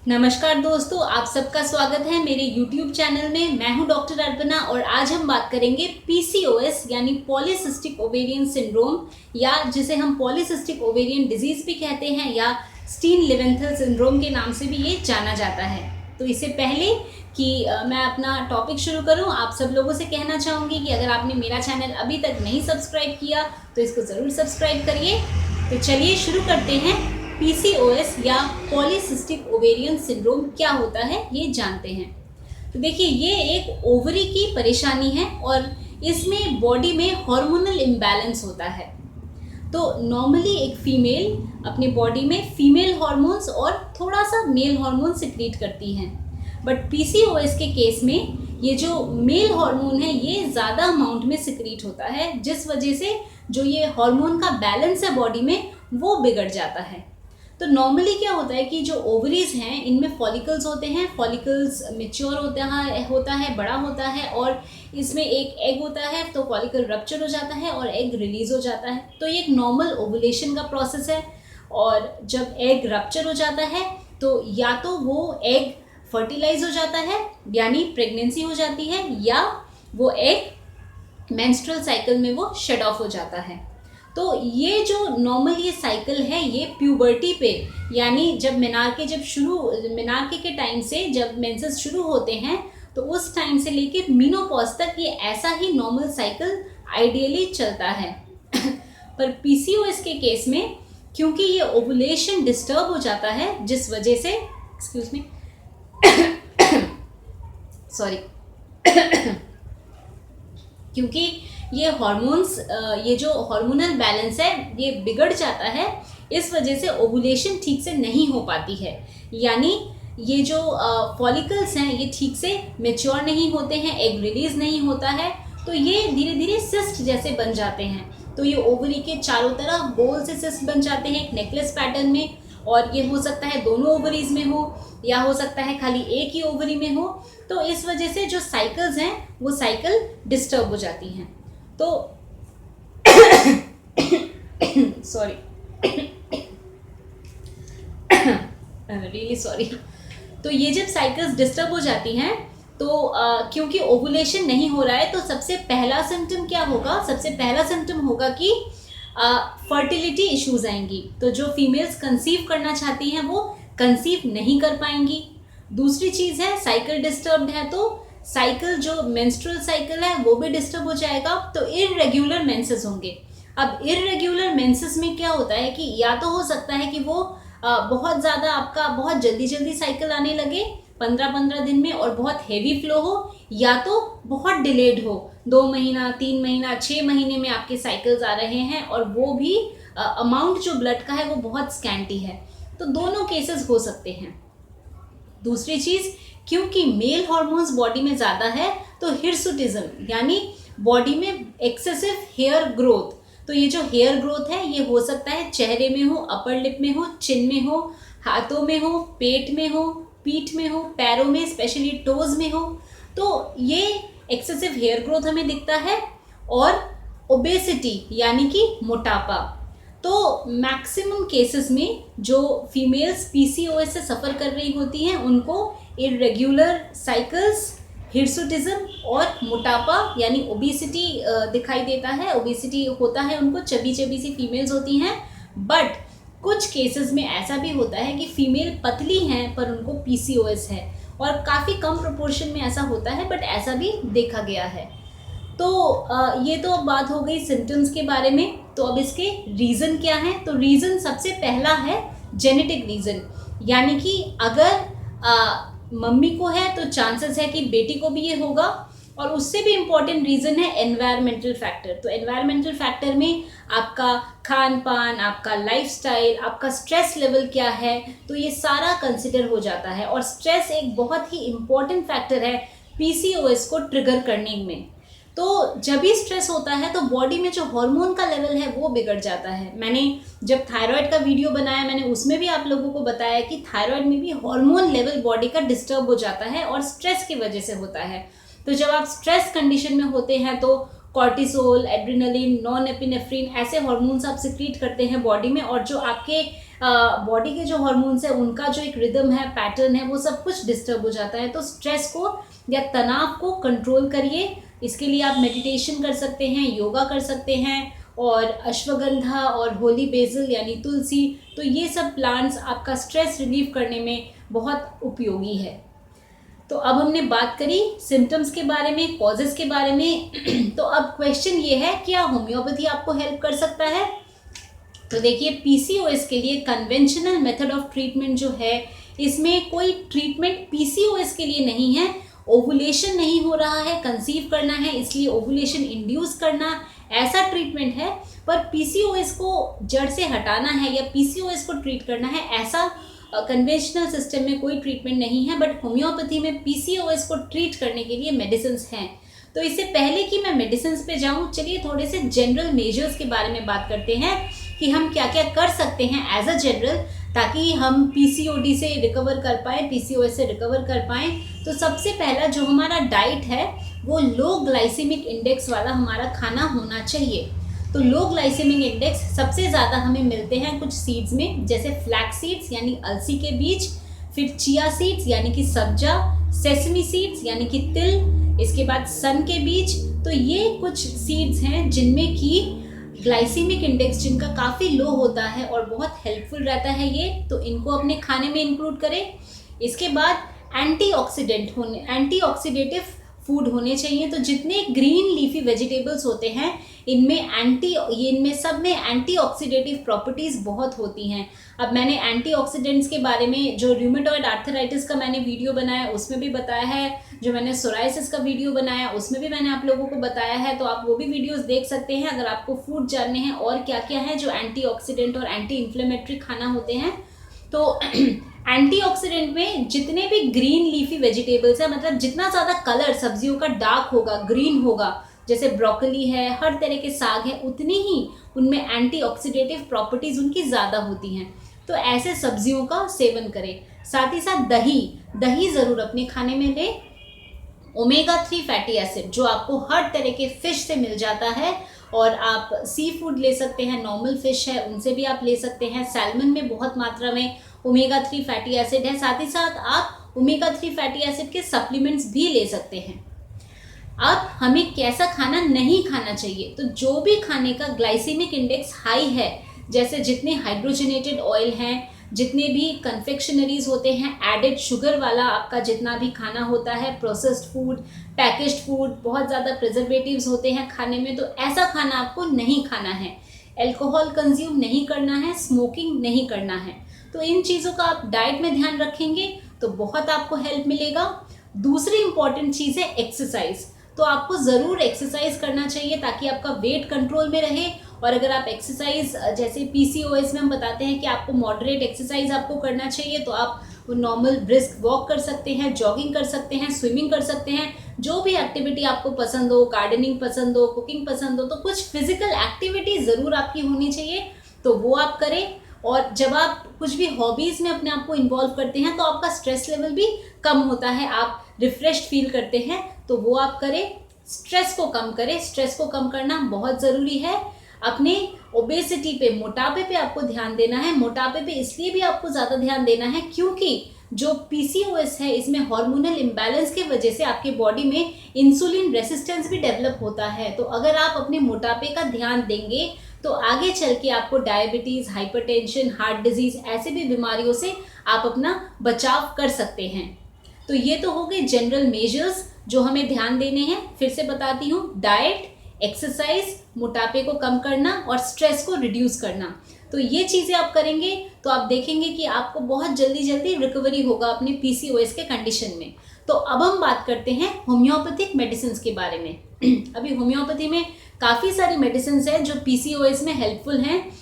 नमस्कार दोस्तों, आप सबका स्वागत है मेरे YouTube चैनल में। मैं हूं डॉक्टर अर्पणा और आज हम बात करेंगे PCOS यानी पॉलीसिस्टिक ओवेरियन सिंड्रोम, या जिसे हम पॉलीसिस्टिक ओवेरियन डिजीज भी कहते हैं या स्टीन लिवेंथल सिंड्रोम के नाम से भी ये जाना जाता है। तो इससे पहले कि मैं अपना टॉपिक शुरू करूं, आप सब लोगों से कहना चाहूँगी कि अगर आपने मेरा चैनल अभी तक नहीं सब्सक्राइब किया तो इसको ज़रूर सब्सक्राइब करिए। तो चलिए शुरू करते हैं। PCOS या पॉलीसिस्टिक ओवेरियन सिंड्रोम क्या होता है ये जानते हैं। तो देखिए, ये एक ओवरी की परेशानी है और इसमें बॉडी में हार्मोनल इम्बैलेंस होता है। तो नॉर्मली एक फीमेल अपने बॉडी में फीमेल हार्मोन्स और थोड़ा सा मेल हार्मोन सिक्रीट करती हैं, बट PCOS के केस में ये जो मेल हार्मोन है ये ज़्यादा अमाउंट में सिक्रीट होता है, जिस वजह से जो ये हार्मोन का बैलेंस है बॉडी में वो बिगड़ जाता है। तो नॉर्मली क्या होता है कि जो ओवरीज हैं इनमें फॉलिकल्स होते हैं, फॉलिकल्स मेच्योर होता है, बड़ा होता है और इसमें एक एग होता है, तो फॉलिकल रप्चर हो जाता है और एग रिलीज हो जाता है। तो ये एक नॉर्मल ओवुलेशन का प्रोसेस है। और जब एग रप्चर हो जाता है तो या तो वो एग फर्टिलाइज हो जाता है यानी प्रेगनेंसी हो जाती है, या वो एग मेंस्ट्रुअल साइकिल में वो शट ऑफ हो जाता है। तो ये जो नॉर्मल ये साइकिल है ये प्यूबर्टी पे, यानी जब मेनार्के के टाइम से जब मेंसेस शुरू होते हैं तो उस टाइम से लेके मीनोपॉज तक ये ऐसा ही नॉर्मल साइकिल आइडियली चलता है। पर PCOS के केस में क्योंकि ये ओवुलेशन डिस्टर्ब हो जाता है, जिस वजह से एक्सक्यूज मी सॉरी क्योंकि ये हॉर्मोन्स ये जो हार्मोनल बैलेंस है ये बिगड़ जाता है, इस वजह से ओवुलेशन ठीक से नहीं हो पाती है। यानी ये जो फॉलिकल्स हैं ये ठीक से मेच्योर नहीं होते हैं, एग रिलीज नहीं होता है, तो ये धीरे धीरे सिस्ट जैसे बन जाते हैं। तो ये ओवरी के चारों तरफ गोल से सिस्ट बन जाते हैं एक नेकलेस पैटर्न में, और ये हो सकता है दोनों ओवरीज में हो या हो सकता है खाली एक ही ओवरी में हो। तो इस वजह से जो साइकिल्स हैं वो साइकिल डिस्टर्ब हो जाती हैं। तो सॉरी रियली सॉरी। तो ये जब साइकिल्स डिस्टर्ब हो जाती हैं तो क्योंकि ओवुलेशन नहीं हो रहा है, तो सबसे पहला सिम्टम क्या होगा? सबसे पहला सिम्टम होगा कि फर्टिलिटी इश्यूज आएंगी। तो जो फीमेल्स कंसीव करना चाहती हैं वो कंसीव नहीं कर पाएंगी। दूसरी चीज़ है, साइकिल डिस्टर्ब्ड है तो साइकिल जो मेंस्ट्रुअल साइकिल है वो भी डिस्टर्ब हो जाएगा, तो इररेगुलर मेंसेस होंगे। अब इररेगुलर मेंसेस में क्या होता है कि या तो हो सकता है कि वो बहुत ज़्यादा आपका बहुत जल्दी जल्दी साइकिल आने लगे 15-15 दिन में और बहुत हेवी फ्लो हो, या तो बहुत डिलेड हो, 2 महीना 3 महीना 6 महीने में आपके साइकिल्स आ रहे हैं और वो भी अमाउंट जो ब्लड का है वो बहुत स्कैंटी है। तो दोनों केसेस हो सकते हैं। दूसरी चीज़, क्योंकि मेल हार्मोन्स बॉडी में ज़्यादा है तो हिर्सुटिज्म यानी बॉडी में एक्सेसिव हेयर ग्रोथ, तो ये जो हेयर ग्रोथ है ये हो सकता है चेहरे में हो, अपर लिप में हो, चिन में हो, हाथों में हो, पेट में हो, पीठ में हो, पैरों में स्पेशली टोज में हो। तो ये एक्सेसिव हेयर ग्रोथ हमें दिखता है। और ओबेसिटी यानी कि मोटापा। तो मैक्सिमम केसेस में जो फीमेल्स PCOS से सफ़र कर रही होती हैं उनको इरेगुलर साइकिल्स, हिर्सुटिज्म और मोटापा यानी ओबेसिटी दिखाई देता है। ओबेसिटी होता है उनको, चबी चबी सी फीमेल्स होती हैं। बट कुछ केसेस में ऐसा भी होता है कि फीमेल पतली हैं पर उनको PCOS है, और काफ़ी कम प्रोपोर्शन में ऐसा होता है, बट ऐसा भी देखा गया है। तो ये तो अब बात हो गई सिम्टम्स के बारे में। तो अब इसके रीज़न क्या हैं? तो रीज़न सबसे पहला है जेनेटिक रीज़न, यानी कि अगर मम्मी को है तो चांसेस है कि बेटी को भी ये होगा। और उससे भी इम्पॉर्टेंट रीज़न है एनवायरमेंटल फैक्टर। तो एनवायरमेंटल फैक्टर में आपका खान पान, आपका लाइफस्टाइल, आपका स्ट्रेस लेवल क्या है, तो ये सारा कंसिडर हो जाता है। और स्ट्रेस एक बहुत ही इम्पॉर्टेंट फैक्टर है PCOS को ट्रिगर करने में। तो जब भी स्ट्रेस होता है तो बॉडी में जो हार्मोन का लेवल है वो बिगड़ जाता है। मैंने जब थायराइड का वीडियो बनाया मैंने उसमें भी आप लोगों को बताया कि थायराइड में भी हार्मोन लेवल बॉडी का डिस्टर्ब हो जाता है और स्ट्रेस की वजह से होता है। तो जब आप स्ट्रेस कंडीशन में होते हैं तो कॉर्टिसोल, एड्रेनलिन, नॉन एपिनेफ्रिन ऐसे हार्मोन्स आप सिक्रीट करते हैं बॉडी में, और जो आपके बॉडी के जो हॉर्मोन्स है उनका जो एक रिदम है, पैटर्न है, वो सब कुछ डिस्टर्ब हो जाता है। तो स्ट्रेस को या तनाव को कंट्रोल करिए। इसके लिए आप मेडिटेशन कर सकते हैं, योगा कर सकते हैं, और अश्वगंधा और होली बेसिल यानी तुलसी, तो ये सब प्लांट्स आपका स्ट्रेस रिलीव करने में बहुत उपयोगी है। तो अब हमने बात करी सिम्टम्स के बारे में, कॉजेस के बारे में। तो अब क्वेश्चन ये है, क्या होम्योपैथी आपको हेल्प कर सकता है? तो देखिए, पीसीओएस के लिए कन्वेंशनल मेथड ऑफ ट्रीटमेंट जो है, इसमें कोई ट्रीटमेंट पीसीओएस के लिए नहीं है। ओवुलेशन नहीं हो रहा है, कंसीव करना है, इसलिए ओवुलेशन इंड्यूस करना, ऐसा ट्रीटमेंट है। पर पीसीओएस को जड़ से हटाना है या पीसीओएस को ट्रीट करना है, ऐसा कन्वेंशनल सिस्टम में कोई ट्रीटमेंट नहीं है। बट होम्योपैथी में पीसीओएस को ट्रीट करने के लिए मेडिसिन्स हैं। तो इससे पहले कि मैं मेडिसिन्स पे जाऊं, चलिए थोड़े से जनरल मेजर्स के बारे में बात करते हैं कि हम क्या क्या कर सकते हैं एज अ जनरल, ताकि हम पीसीओडी से रिकवर कर पाएँ, पीसीओएस से रिकवर कर पाएँ। तो सबसे पहला जो हमारा डाइट है, वो लो ग्लाइसेमिक इंडेक्स वाला हमारा खाना होना चाहिए। तो लो ग्लाइसेमिक इंडेक्स सबसे ज़्यादा हमें मिलते हैं कुछ सीड्स में, जैसे फ्लैक्स सीड्स यानी अलसी के बीज, फिर चिया सीड्स यानी कि सब्जा, सेसमी सीड्स यानी कि तिल, इसके बाद सन के बीज। तो ये कुछ सीड्स हैं जिनमें कि ग्लाइसेमिक इंडेक्स जिनका काफ़ी लो होता है और बहुत हेल्पफुल रहता है ये, तो इनको अपने खाने में इंक्लूड करें। इसके बाद एंटीऑक्सीडेटिव फूड होने चाहिए। तो जितने ग्रीन लीफी वेजिटेबल्स होते हैं, इनमें सब में एंटीऑक्सीडेटिव प्रॉपर्टीज़ बहुत होती हैं। अब मैंने एंटीऑक्सीडेंट्स के बारे में जो रूमेटॉइड आर्थराइटिस का मैंने वीडियो बनाया उसमें भी बताया है, जो मैंने सोराइसिस का वीडियो बनाया उसमें भी मैंने आप लोगों को बताया है। तो आप वो भी वीडियोस देख सकते हैं अगर आपको फूड जानने हैं और क्या क्या है जो एंटीऑक्सीडेंट और एंटी इन्फ्लेमेटरी खाना होते हैं। तो एंटीऑक्सीडेंट में जितने भी ग्रीन लीफी वेजिटेबल्स है, मतलब जितना ज़्यादा कलर सब्जियों का डार्क होगा, ग्रीन होगा, जैसे ब्रोकली है, हर तरह के साग है, उतनी ही उनमें एंटीऑक्सीडेटिव प्रॉपर्टीज़ उनकी ज़्यादा होती हैं। तो ऐसे सब्जियों का सेवन करें। साथ ही साथ दही ज़रूर अपने खाने में लें। ओमेगा 3 फैटी एसिड जो आपको हर तरह के फिश से मिल जाता है, और आप सी फूड ले सकते हैं, नॉर्मल फिश है उनसे भी आप ले सकते हैं। सैल्मन में बहुत मात्रा में ओमेगा 3 फैटी एसिड है। साथ ही साथ आप ओमेगा 3 फैटी एसिड के सप्लीमेंट्स भी ले सकते हैं। अब हमें कैसा खाना नहीं खाना चाहिए, तो जो भी खाने का ग्लाइसेमिक इंडेक्स हाई है, जैसे जितने हाइड्रोजनेटेड ऑयल हैं, जितने भी कन्फेक्शनरीज होते हैं, एडेड शुगर वाला आपका जितना भी खाना होता है, प्रोसेस्ड फूड, पैकेज्ड फूड, बहुत ज़्यादा प्रिजर्वेटिव्स होते हैं खाने में, तो ऐसा खाना आपको नहीं खाना है। अल्कोहल कंज्यूम नहीं करना है, स्मोकिंग नहीं करना है। तो इन चीज़ों का आप डाइट में ध्यान रखेंगे तो बहुत आपको हेल्प मिलेगा। दूसरी इंपॉर्टेंट चीज़ है एक्सरसाइज। तो आपको ज़रूर एक्सरसाइज करना चाहिए ताकि आपका वेट कंट्रोल में रहे। और अगर आप एक्सरसाइज, जैसे पीसीओएस में हम बताते हैं कि आपको मॉडरेट एक्सरसाइज आपको करना चाहिए, तो आप नॉर्मल ब्रिस्क वॉक कर सकते हैं, जॉगिंग कर सकते हैं, स्विमिंग कर सकते हैं, जो भी एक्टिविटी आपको पसंद हो, गार्डनिंग पसंद हो, कुकिंग पसंद हो, तो कुछ फिजिकल एक्टिविटी ज़रूर आपकी होनी चाहिए, तो वो आप करें। और जब आप कुछ भी हॉबीज़ में अपने आप को इन्वॉल्व करते हैं तो आपका स्ट्रेस लेवल भी कम होता है, आप रिफ्रेश्ड फील करते हैं, तो वो आप करें। स्ट्रेस को कम करें, स्ट्रेस को कम करना बहुत ज़रूरी है। अपने ओबेसिटी पे, मोटापे पे आपको ध्यान देना है। मोटापे पे इसलिए भी आपको ज़्यादा ध्यान देना है क्योंकि जो पीसीओएस है, इसमें हार्मोनल इम्बैलेंस की वजह से आपके बॉडी में इंसुलिन रेसिस्टेंस भी डेवलप होता है। तो अगर आप अपने मोटापे का ध्यान देंगे तो आगे चल के आपको डायबिटीज़, हाइपरटेंशन, हार्ट डिजीज़, ऐसे भी बीमारियों से आप अपना बचाव कर सकते हैं। तो ये तो हो गए जनरल मेजर्स जो हमें ध्यान देने हैं। फिर से बताती हूँ, डाइट, एक्सरसाइज, मोटापे को कम करना और स्ट्रेस को रिड्यूस करना। तो ये चीज़ें आप करेंगे तो आप देखेंगे कि आपको बहुत जल्दी रिकवरी होगा अपने पीसीओएस के कंडीशन में। तो अब हम बात करते हैं होम्योपैथिक मेडिसिन के बारे में। अभी होम्योपैथी में काफ़ी सारी मेडिसिन हैं जो पीसीओएस में हेल्पफुल हैं।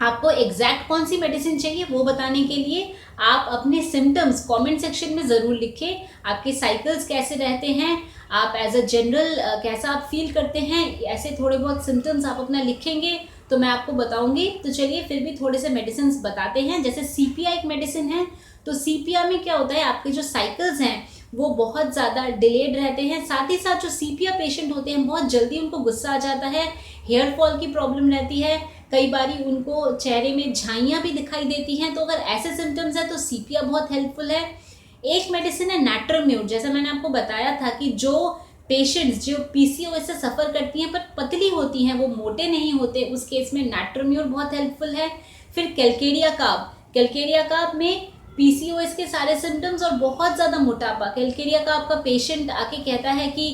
आपको एग्जैक्ट कौन सी मेडिसिन चाहिए वो बताने के लिए आप अपने सिम्टम्स कमेंट सेक्शन में ज़रूर लिखें। आपके साइकिल्स कैसे रहते हैं, आप एज अ जनरल कैसा आप फील करते हैं, ऐसे थोड़े बहुत सिम्टम्स आप अपना लिखेंगे तो मैं आपको बताऊंगी। तो चलिए फिर भी थोड़े से मेडिसिन बताते हैं। जैसे सीपिया एक मेडिसिन है। तो सीपिया में क्या होता है, आपके जो साइकिल्स हैं वो बहुत ज़्यादा डिलेड रहते हैं। साथ ही साथ जो सीपिया पेशेंट होते हैं बहुत जल्दी उनको गुस्सा आ जाता है, हेयर फॉल की प्रॉब्लम रहती है, कई बारी उनको चेहरे में झाइयाँ भी दिखाई देती हैं। तो अगर ऐसे सिम्टम्स हैं तो सीपिया बहुत हेल्पफुल है। एक मेडिसिन है नैट्रोम्यूट, जैसा मैंने आपको बताया था कि जो पेशेंट्स जो पीसीओएस से सफ़र करती हैं पर पतली होती हैं, वो मोटे नहीं होते, उस केस में नैट्रोम्यूट बहुत हेल्पफुल है। फिर कैलकेरिया काब में पीसीओएस के सारे सिम्टम्स और बहुत ज़्यादा मोटापा, कैलकेरिया काब का पेशेंट आके कहता है कि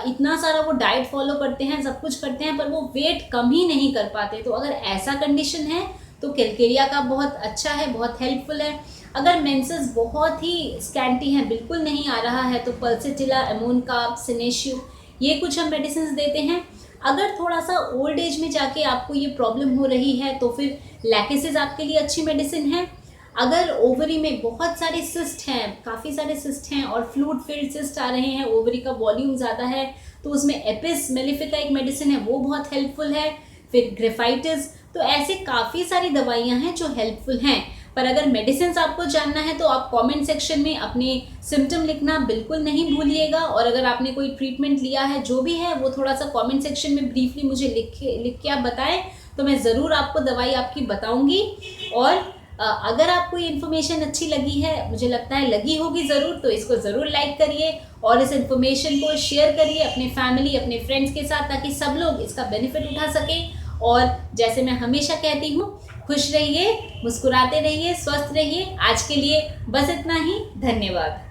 इतना सारा वो डाइट फॉलो करते हैं, सब कुछ करते हैं, पर वो वेट कम ही नहीं कर पाते। तो अगर ऐसा कंडीशन है तो कैलकेरिया काब बहुत अच्छा है, बहुत हेल्पफुल है। अगर मेंसेस बहुत ही स्कैंटी हैं, बिल्कुल नहीं आ रहा है, तो पल्सेटिला, एमोन काब, सिनेशियो, ये कुछ हम मेडिसिन देते हैं। अगर थोड़ा सा ओल्ड एज में जाके आपको ये प्रॉब्लम हो रही है तो फिर लैकेसिस आपके लिए अच्छी मेडिसिन है। अगर ओवरी में बहुत सारे सिस्ट हैं, काफ़ी सारे सिस्ट हैं और फ्लूइड फिल्ड सिस्ट आ रहे हैं, ओवरी का वॉल्यूम ज़्यादा है, तो उसमें एपिस मेलिफिका एक मेडिसिन है, वो बहुत हेल्पफुल है। फिर ग्रेफाइटिस, तो ऐसे काफ़ी सारी दवाइयाँ हैं जो हेल्पफुल हैं। पर अगर मेडिसिन आपको जानना है तो आप कमेंट सेक्शन में अपने सिम्टम लिखना बिल्कुल नहीं भूलिएगा। और अगर आपने कोई ट्रीटमेंट लिया है, जो भी है वो थोड़ा सा कमेंट सेक्शन में ब्रीफली मुझे लिख के आप बताएं, तो मैं ज़रूर आपको दवाई आपकी बताऊंगी। और अगर आपको ये इन्फॉर्मेशन अच्छी लगी है, मुझे लगता है लगी होगी ज़रूर, तो इसको ज़रूर लाइक करिए और इस इन्फॉर्मेशन को शेयर करिए अपने फैमिली, अपने फ्रेंड्स के साथ, ताकि सब लोग इसका बेनिफिट उठा सकें। और जैसे मैं हमेशा कहती हूँ, खुश रहिए, मुस्कुराते रहिए, स्वस्थ रहिए। आज के लिए बस इतना ही। धन्यवाद।